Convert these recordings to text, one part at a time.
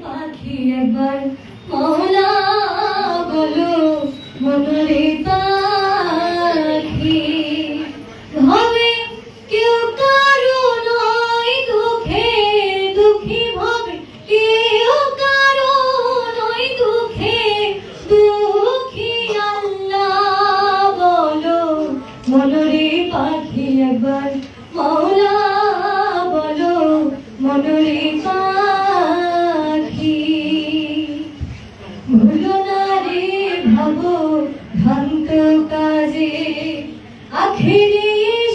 পাখি একবার মওলা বলো মনরে পাখি ভাবে কেউ কারো নয় দুঃখে দুঃখী ভাবে কেউ কারো নয় দুঃখে দুঃখী আল্লাহ বলো মনরে পাখি একবার মওলা বলো মনরে পাখি ভুলো না রে ভাবো ভ্রান্ত কাজে আখেরে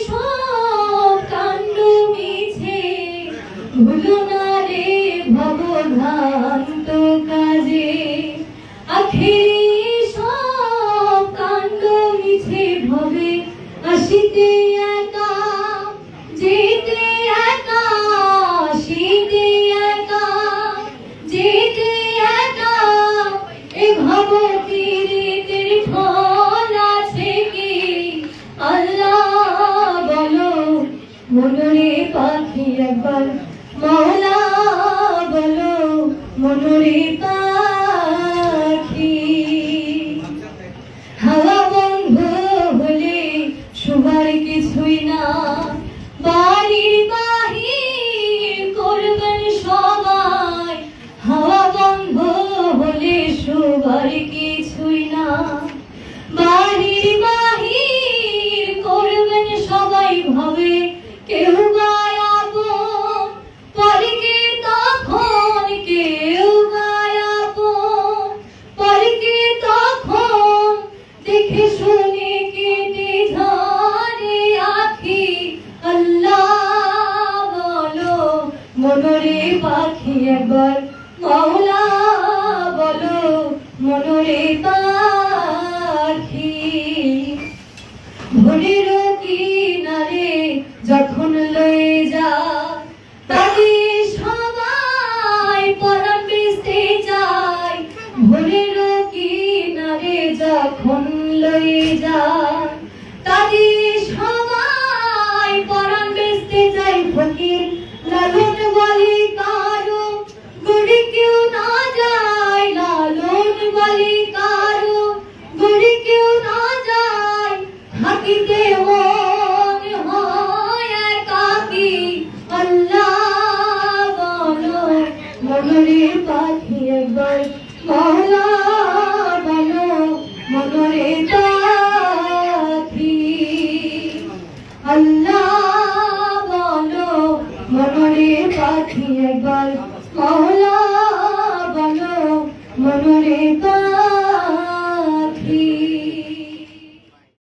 সব কাণ্ড মিছে ভুলো না রে ভাবো ভ্রান্ত কাজে আখেরে সব কাণ্ড মিছে ভবে আসিতে একা যেতে একা আসিতে একা যেতে একা এ ভবতীর ফল আছে কি আল্লাহ বলো মনরে পাখি একবার মওলা বলো মনরে পাখি হাওয়া বন্ধ হলে শোবার কিছুই না বাড়ির বাহির করবেন সবাই হাওয়া বন্ধ হলে শোবার কিছুই না বাড়ির বাহির করবেন সবাই ভাবে কেউ বা আপন পরকে তখন কেউ বা আপন পরকে তখন দেখে শুনে কেটে ঝরে আখি আল্লাহ বলো মনরে পাখি একবার মওলা বলো মনরে পাখি ভোরের কিনারে যখন লয়ে যা তাকে সবাই পরাণ বেচতে যায় ভোরের কিনারে যখন লয়ে যা তাকে সবাই পরাণ বেচতে যায় ফকির লালন বলে কারো গড়ি কেউ না যায় লালন বলে কারো গড়ি কেউ না যায় থাকিতে মন হয় একাকী আল্লাহ বলো মনরে পাখি একবার মওলা বলো মনরে পাখি আল্লাহ বলো মনরে পাখি একবার মওলা বলো মনরে পাখি।